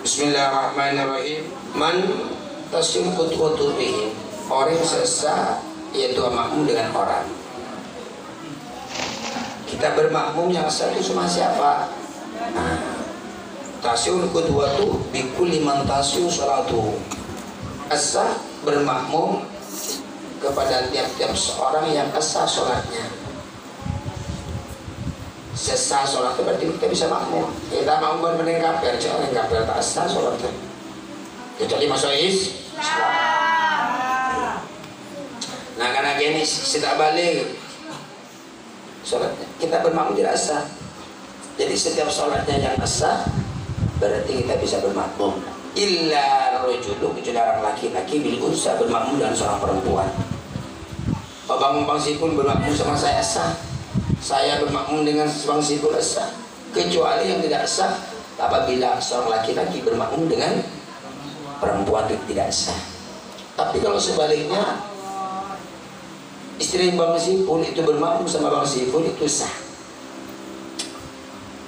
Bismillahirrahmanirrahim. Man tasyum qudwatu bihim, orang yang sesat yaitu makmum dengan orang. Kita bermakmum yang sah itu cuma siapa? Tasyum qudwatu bikulli man tasyum salatu. As-sah bermakmum kepada tiap-tiap seorang yang as-sah sholatnya. Sesah sholat itu berarti kita bisa makmum. Kita makmum benar kafir, jangan kafir tak sah sholatnya. Kecuali masuk Islam. Nah karena gini tidak balik sholatnya, kita bermakmum tidak sah. Jadi setiap sholatnya yang sah berarti kita bisa bermakmum. Illa rajulu, kecuali orang laki-laki bil unsa bermakmum dengan seorang perempuan. Bang Sipul bermakmum sama saya sah. Saya bermakmum dengan Bang Sipul sah. Kecuali yang tidak sah apabila seorang laki-laki bermakmum dengan perempuan itu tidak sah. Tapi kalau sebaliknya istri Bang Sipul itu bermakmum sama Bang Sipul itu sah.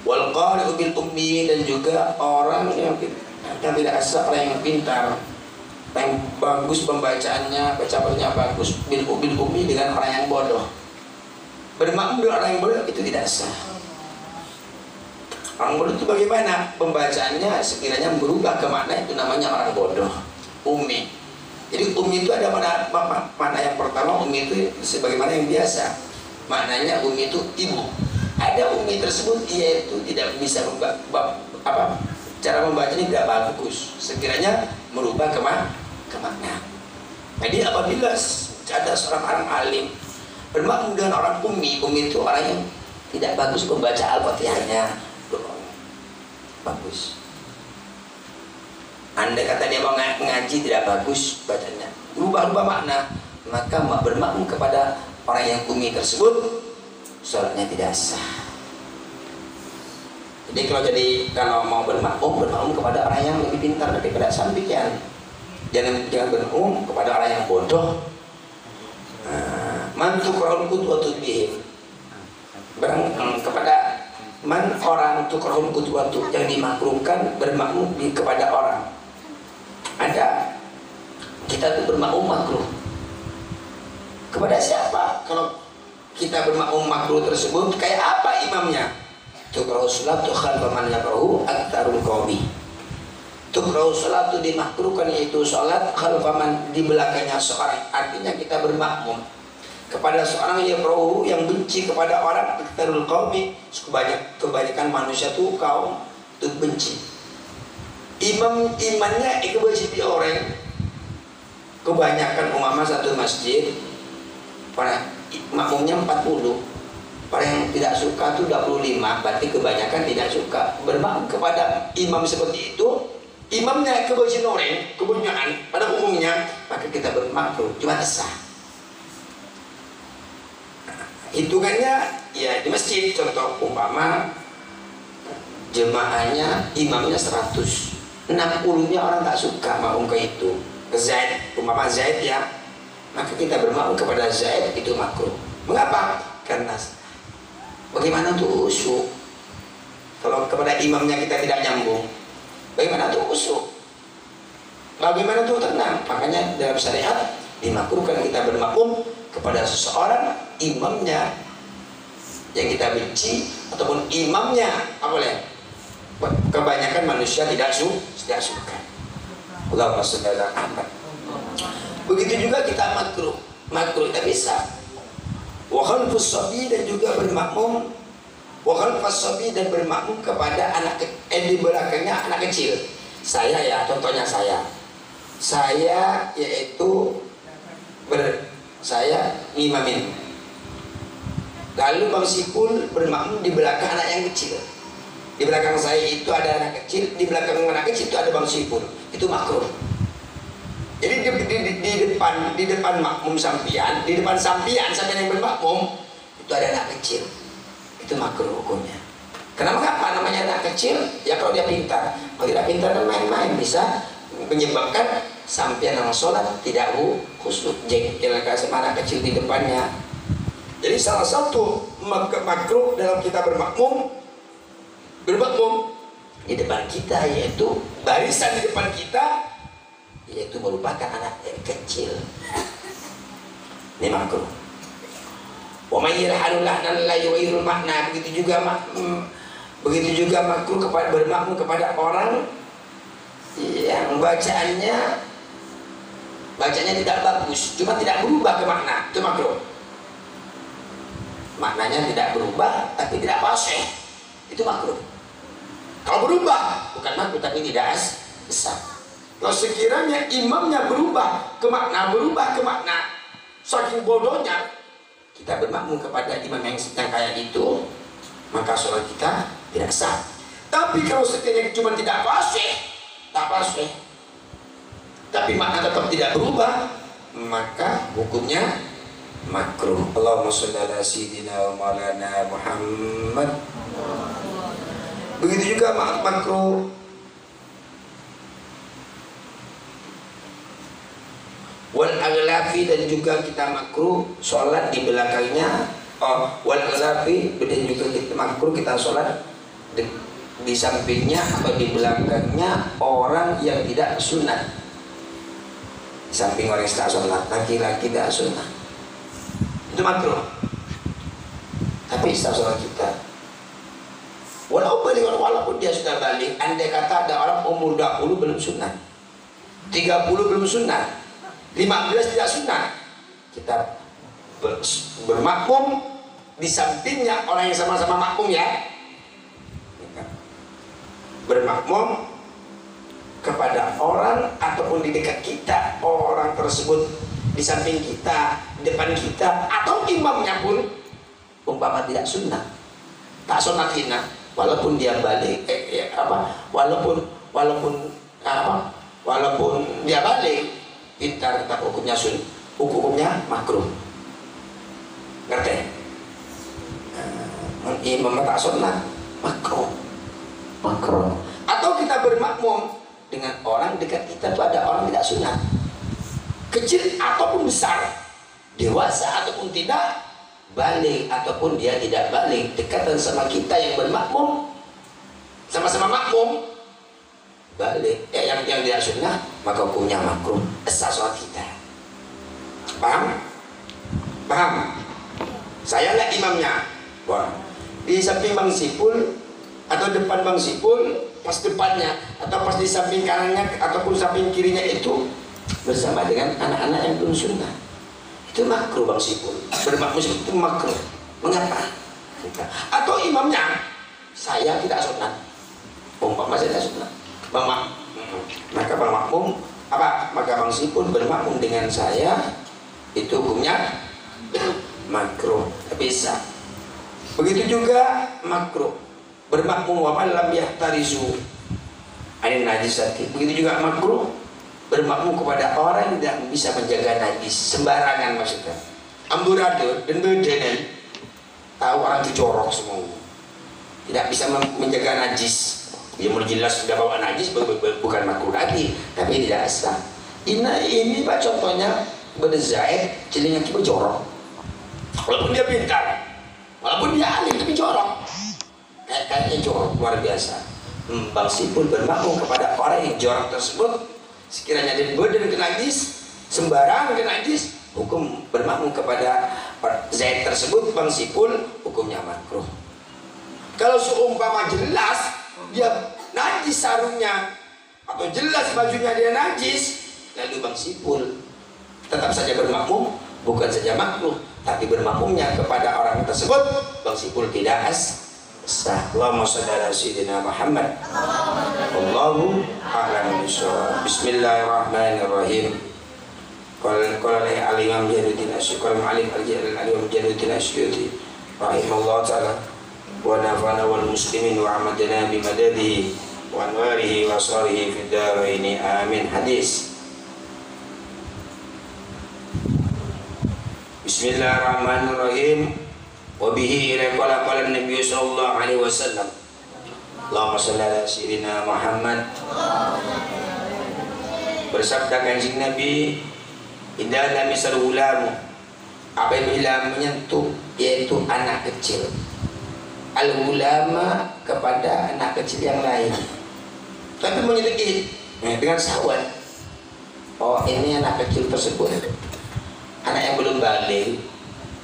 Wal qari'u bil ummi, dan juga orang yang tidak sah, orang yang pintar, yang bagus pembacaannya, bacaannya bagus, bil ummi dengan orang yang bodoh. Bermakmum dengan orang yang bodoh itu tidak sah. Orang bodoh itu bagaimana? Pembacaannya sekiranya berubah ke makna itu namanya orang bodoh, ummi. Jadi ummi itu ada makna yang pertama, ummi itu sebagaimana yang biasa. Maknanya ummi itu ibu. Ada ummi tersebut yaitu tidak bisa cara membacanya tidak bagus. Sekiranya merubah ke makna. Jadi apabila ada seorang orang alim bermakmum dengan orang ummi itu orang yang tidak bagus membaca Al-Fatihahnya, bagus. Andai kata dia mau ngaji tidak bagus bacanya, berubah makna, maka bermakmum kepada orang yang ummi tersebut sholatnya tidak sah. Jadi kalau mau bermakmum kepada orang yang lebih pintar daripada sampean. Jangan bermakmum kepada orang yang bodoh. Man tukrahul qudwatu bihim, kepada man orang tukrahul qudwatu yang dimakruhkan bermakmum kepada orang. Ada kita tuh bermakmum makruh kepada siapa? Kalau kita bermakmum makruh tersebut kayak apa imamnya? Tukrahu sholatu khalfa man yakrahu aktsarul qaumi. Tukrahu sholatu dimakruhkan yaitu sholat khalfa man di belakangnya seorang. Artinya kita bermakmum kepada seorang yang yakrahu yang benci kepada orang aktsarul qaumi. Kebanyakan manusia tuh kaum tuh benci. Imannya benci orang. Kebanyakan umpama satu masjid para makmumnya 40, orang yang tidak suka itu 25, berarti kebanyakan tidak suka. Bermakmum kepada imam seperti itu, imamnya kebencian orang, kebanyakan pada umumnya, maka kita bermakmum cuma sah. Hitungannya ya di masjid, contoh umpama jemaahnya imamnya 100, 60-nya orang tak suka makmum ke itu, ke Zaid, umpama Zaid ya, maka kita bermakmum kepada Zaid itu makruh. Mengapa? Karena bagaimana untuk usyuk? Kalau kepada imamnya kita tidak nyambung, bagaimana untuk usyuk? Bagaimana untuk tenang? Makanya dalam syariat dimakruhkan kita bermakmum kepada seseorang imamnya yang kita benci ataupun imamnya apa boleh? Kebanyakan manusia tidak suka. Allahumma shalli ala Muhammad. Begitu juga kita makruh kita bisa. Wa khalfus sabi, dan juga bermakmum wa khalfus sabi, dan bermakmum kepada anak di belakangnya anak kecil. Saya ya, contohnya saya yaitu saya ngimamin. Lalu Bang Sipul bermakmum di belakang anak yang kecil. Di belakang saya itu ada anak kecil, di belakang anak kecil itu ada Bang Sipul. Itu makruh. Jadi di depan makmum sampian, di depan sampian yang bermakmum itu ada anak kecil. Itu makruh hukumnya. Kenapa? Apa namanya anak kecil? Ya kalau dia pintar. Kalau tidak pintar kan main-main bisa menyebabkan sampian yang sholat tidak khusyuk. Jangan kasih anak kecil di depannya. Jadi salah satu makruh dalam kita bermakmum di depan kita, yaitu barisan di depan kita, yaitu merupakan anak yang kecil. Ini makruh. Wa may yarhalu lahnan la yughirul makna. Begitu juga makruh kepada bermakmum kepada orang yang bacanya tidak bagus, cuma tidak berubah ke makna, itu makruh. Maknanya tidak berubah tapi tidak fasih, itu makruh. Kalau berubah bukan makruh tapi tidak sah. Kalau sekiranya imamnya berubah ke makna, saking bodohnya kita bermakmum kepada imam yang kayak itu, maka sholat kita tidak sah. Tapi kalau sekiranya cuma tidak fasih, tapi makna tetap tidak berubah, maka hukumnya makruh. Allahumma sholli ala sayyidina wa maulana Muhammad. Begitu juga makruh wal aghlafi, dan juga kita makruh sholat di belakangnya. Wal aghlafi, dan juga kita makruh kita sholat di sampingnya atau di belakangnya orang yang tidak sunat. Di samping orang yang tidak sunat, laki-laki tidak sunat, itu makruh. Tapi setelah sholat kita, walaupun dia sudah balik, andai kata ada orang umur 20 belum sunat, 30 belum sunat, 15 tidak sunat, kita bermakmum di sampingnya orang yang sama-sama makmum, ya, bermakmum kepada orang ataupun di dekat kita, orang tersebut di samping kita, di depan kita, atau imamnya pun umpama tidak sunnah, tak sunatina, walaupun dia balik, walaupun dia balik, kita tetap hukumnya makruh. Ngerti? Imam tak sunnah, makruh. Atau kita bermakmum dengan orang dekat kita itu ada orang tidak sunat, kecil ataupun besar, dewasa ataupun tidak, balik ataupun dia tidak balik, dekatan sama kita yang bermakmum, sama-sama makmum, balik yang tidak sunnah, maka hukumnya makruh, sah sholat kita. Paham? Saya lihat imamnya, wah, di samping Bang Sipul atau depan Bang Sipul, pas depannya atau pas di samping kanannya ataupun samping kirinya itu bersama dengan anak-anak yang belum sunnah, itu makruh Bang Sipul. Bermakmum itu makruh. Mengapa? Atau imamnya saya tidak sunnah, umpama saya tidak sunnah, maka Bang Sipul bermakmum dengan saya, itu hukumnya makruh, bisa. Begitu juga makruh bermakmum wa man lam yahtarizu anin najisati. Begitu juga makruh bermakmum kepada orang yang tidak bisa menjaga najis, sembarangan maksudnya, amburadul dan bedenan, tahu orang itu jorok semua, tidak bisa menjaga najis, dia mau jelas sudah bawa najis, bukan makruh lagi, tapi tidak sah. Ini Pak contohnya Bada Zaid, cilinya kita jorok, walaupun dia pintar, walaupun dia alim, tapi jorok, kayaknya jorok luar biasa. Bang Sipul bermakmum kepada orang yang jorok tersebut, sekiranya dia berden ke najis, sembarang ke najis, hukum bermakmum kepada Zaid tersebut, Bang Sipul, hukumnya makruh. Kalau seumpama jelas dia najis sarungnya atau jelas bajunya dia najis, lalu Bang Sipul tetap saja bermakmum, bukan saja makruh, tapi bermakmumnya kepada orang tersebut, Bang Sipul tidak sah. Allahumma shalli ala sayyidina Muhammad. Allahu a'lam bishawab. Bismillahirrahmanirrahim. Qala al-imam Jalaluddin Asy'uti rahimahullah ta'ala wa nafa'ana wal muslimin wa amadana bi madadihi wa anwarihi wa sarihi fid daraini amin. Hadis. Bismillahirrahmanirrahim. Wa bihi qala Nabi sallallahu alaihi wasallam. Allahumma shalli ala sayyidina Muhammad. Bersabda Kanjeng Nabi, idza lam yasal ulamu, apabila menyentuh yaitu anak kecil, al-ulama kepada anak kecil yang lain, tapi menyelidiki dengan syahwat. Oh, ini anak kecil tersebut, anak yang belum balik,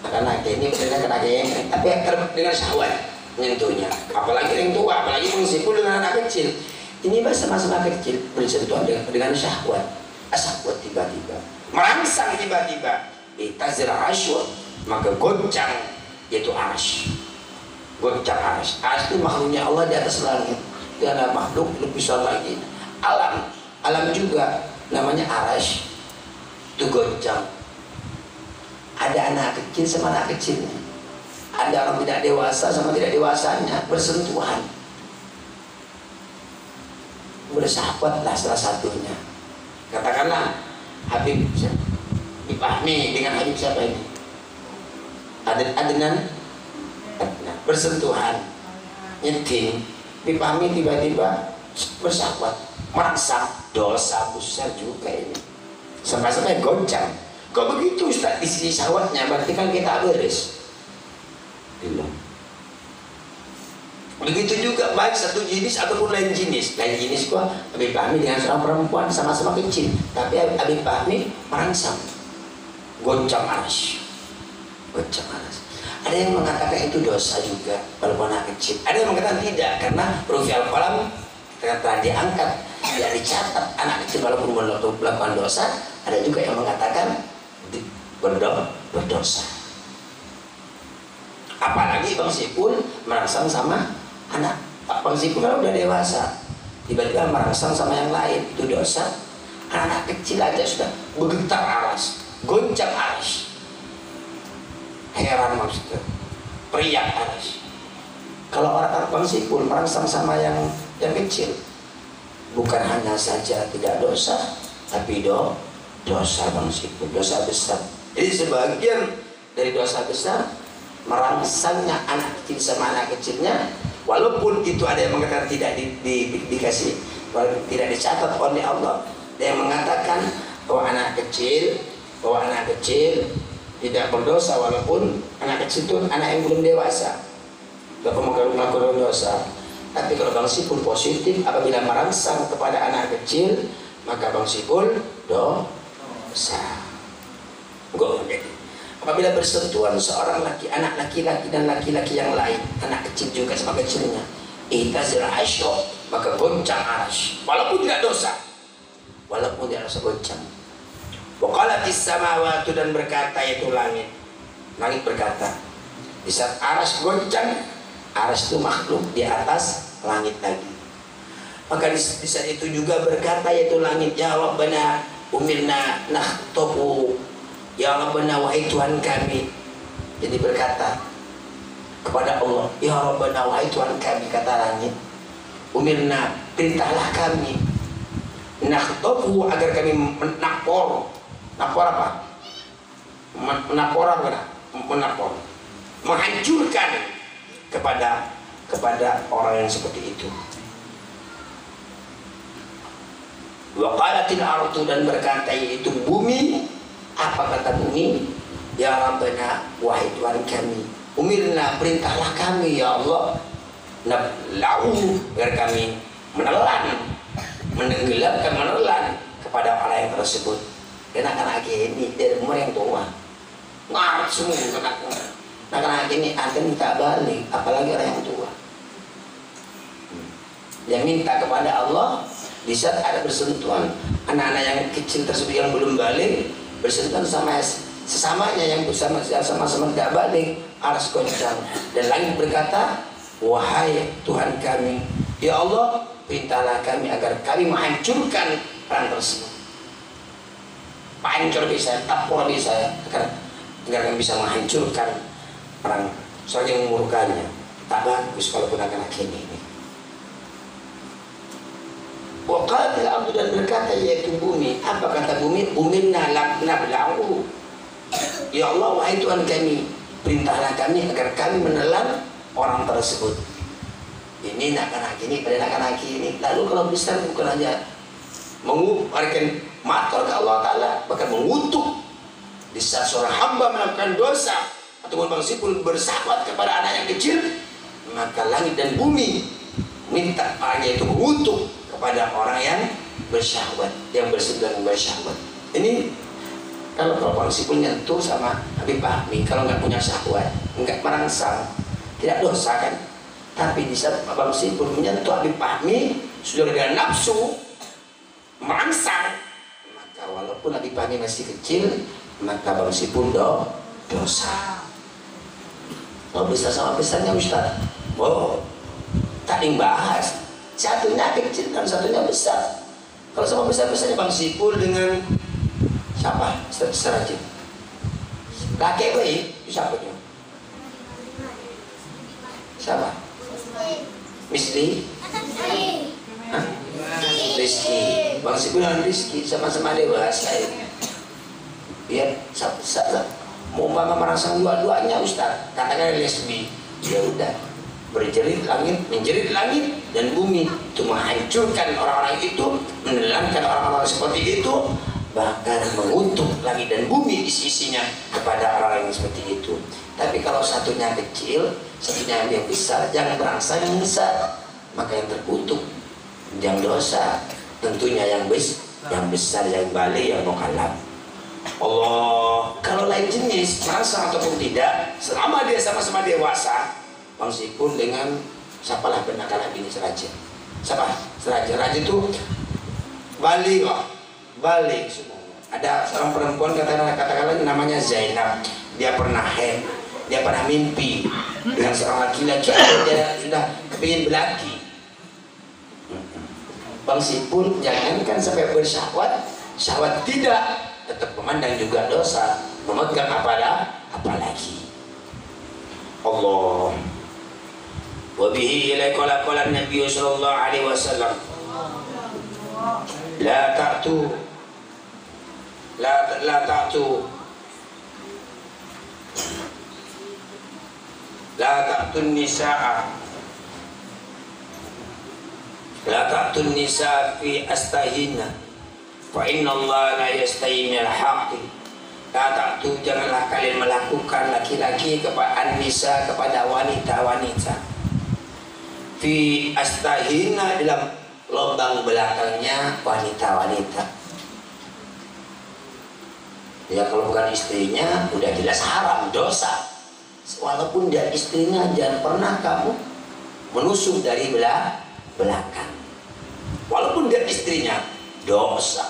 anak ini anak yang, tapi dengan syahwat menyentuhnya. Apalagi yang tua, apalagi mengsimpul dengan anak kecil. Ini sama-sama kecil bersentuhan dengan syahwat. Syahwat tiba-tiba merangsang, tiba-tiba itazir asyur, maka goncang, yaitu arasy. Goncang arasy. Arasy itu makhluknya Allah di atas langit. Dia ada makhluk lebih besar lagi. Alam juga namanya arasy. Itu goncang. Ada anak kecil sama anak kecilnya. Ada orang tidak dewasa sama tidak dewasanya bersentuhan. Bersahabatlah salah satunya. Katakanlah Habib Fahmi dengan Habib siapa ini? Adnan bersentuhan, nyeting. Habib Fahmi tiba-tiba bersahabat, merangsang, dosa besar juga ini. Sampai-sampai goncang. Kok begitu Ustaz? Di sisi syahwatnya berarti kan kita beres. Begitu juga baik satu jenis ataupun lain jenis. Lain jenis gua Habib Fahmi dengan seorang perempuan sama-sama kecil, tapi Habib Fahmi merangsang, goncang arasy. Goncang arasy. Ada yang mengatakan itu dosa juga walaupun anak kecil. Ada yang mengatakan tidak, karena huruf al-qalam telah diangkat, tidak dicatat anak kecil walaupun melakukan dosa. Ada juga yang mengatakan berdosa. Apalagi Bang Sipul merangsang sama anak. Bang Sipul kalau udah dewasa tiba-tiba merangsang sama yang lain, itu dosa. Anak kecil aja sudah bergetar aras, goncang aras, heran maksudnya, periak aras. Kalau orang Bang Sipul merangsang sama yang kecil, bukan hanya saja tidak dosa, tapi dosa Bang Sipul, dosa besar. Jadi sebagian dari dosa besar merangsangnya anak kecil sama anak kecilnya, walaupun itu ada yang mengatakan tidak dikasih, tidak dicatat oleh Allah. Ada yang mengatakan bahwa anak kecil tidak berdosa, walaupun anak kecil itu anak yang belum dewasa, melakukan dosa. Tapi kalau Bang Sipul positif, apabila merangsang kepada anak kecil, maka Bang Sipul dosa. Apabila bersentuhan seorang anak laki-laki dan laki-laki yang lain, anak kecil juga sama kecilnya, itazir asyur, maka goncang arasy, walaupun tidak dosa, goncang. Waqalatis samawati, dan berkata itu langit berkata. Di saat arasy goncang, arasy itu makhluk di atas langit lagi. Maka di saat itu juga berkata yaitu langit, ya Rabbana umirna nakhtobu, ya Rabbana wahai Tuhan kami. Jadi berkata kepada Allah, ya Rabbana wahai Tuhan kami, kata langit, umirna, perintahlah kami, nakhtobu, agar kami menapor apa? Menapor, menghancurkan kepada orang yang seperti itu. Wa qalatil ardu, dan berkata yaitu bumi. Apa kata bumi? Ya Rabbana wahai Tuhan kami, umirna, perintahlah kami ya Allah, nablau, agar kami menelan kepada orang yang tersebut. Dan anak-anak ini dari umur yang tua ngarat semua, anak-anak ini akan minta balik, apalagi orang yang tua. Dia minta kepada Allah di saat ada bersentuhan anak-anak yang kecil tersebut yang belum balik, bersentuhan sama sesamanya yang sama-sama tidak balik, aras goncang. Dan langit berkata, wahai Tuhan kami, ya Allah, perintahlah kami agar kami menghancurkan orang tersebut. Pancur bisa, tapur bisa, agar kami bisa menghancurkan orang soalnya memurukkannya. Tak bagus kalau anak-anak ini. Waqalatil ardu, dan berkata yaitu bumi. Apa kata bumi? Umirna nablau, ya Allah wahai Tuhan kami, perintahlah kami agar kami menelan orang tersebut. Ini anak-anak ini pada anak-anak ini. Lalu kalau besar bukan hanya mengubarkan matur ke Allah Ta'ala, bahkan mengutuk. Di saat seorang hamba melakukan dosa ataupun Bang Sipul bersahabat kepada anak yang kecil, maka langit dan bumi minta orangnya itu mengutuk kepada orang yang bersyahwat, yang bersentuhan bersyahwat. Ini kalau Bang Sipul nyentuh sama Habib Fahmi, kalau nggak punya syahwat, nggak merangsang, tidak dosa kan? Tapi di saat Bang Sipul menyentuh Habib Fahmi, sudah ada nafsu merangsang, maka walaupun Habib Fahmi masih kecil, maka Bang Sipul dosa. Kalau besar sama besarnya Ustaz, oh tak bahas. Satunya kecil dan satunya besar. Kalau sama besar-besarnya Bang Sipul dengan siapa? Serajin. Kakek baik, siapa itu? Siapa? Misli? Hah? Rizki. Bang Sipul dan Rizki sama-sama dewasa. Ya, mau umpama merangsang dua-duanya Ustaz, katakan lesbi, ya udah berjerit langit, menjerit langit dan bumi, itu menghancurkan orang-orang itu, menelankan orang-orang seperti itu, bahkan mengutuk langit dan bumi isi-isinya kepada orang yang seperti itu. Tapi kalau satunya kecil, satunya yang besar, jangan merangsang yang besar, maka yang terkutuk, yang dosa tentunya yang besar, yang balik, yang mukallaf. Allah, kalau lain jenis merangsang ataupun tidak, selama dia sama-sama dewasa, Bang Sipul dengan siapalah penakalan bini Serajin. Siapa? Serajin. Serajin itu balik semuanya. Ada seorang perempuan katakanlah namanya Zainab. Dia pernah haid, dia pernah mimpi dengan seorang laki-laki, dia sudah kepingin berlaki. Bang Sipul jangankan sampai bersyahwat, syahwat tidak, tetap memandang juga dosa, memegang apalagi. Allah. Wabihi ilai qala Nabi sallallahu alaihi wasallam, la ta'tu nisaa fi astahinna fa inna Allah la yastahi minal haqqi. La ta'tu, janganlah kalian melakukan laki-laki kepada nisa, kepada wanita-wanita, fi astahina, dalam lubang belakangnya wanita-wanita. Ya kalau bukan istrinya udah jelas haram, dosa. Walaupun dia istrinya, jangan pernah kamu menusuk dari belakang. Walaupun dia istrinya, dosa.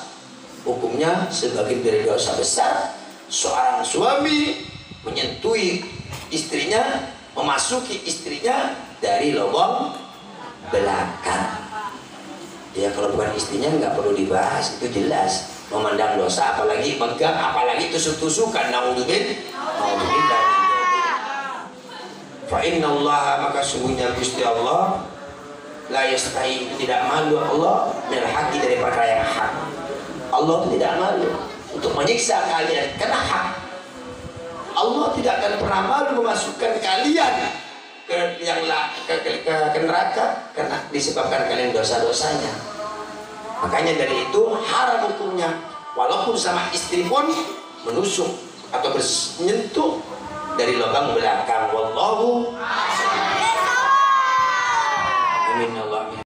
Hukumnya sebagian dari dosa besar. Seorang suami menyentuhi istrinya, memasuki istrinya dari lubang belakang. Ya kalau bukan istrinya nggak perlu dibahas, itu jelas memandang dosa, apalagi megang, apalagi tusuk-tusukan. Naudzubillah. Fa inna Allah, maka sungguhnya Gusti Allah, la yastahi, tidak malu Allah minal haqqi, dari perkara yang hak. Allah tidak malu untuk menyiksa kalian karena hak. Allah tidak akan pernah malu memasukkan kalian ke neraka karena disebabkan kalian dosa-dosanya. Makanya dari itu haram hukumnya, walaupun sama istri pun menusuk atau menyentuh dari lubang belakang. Wallahu amin.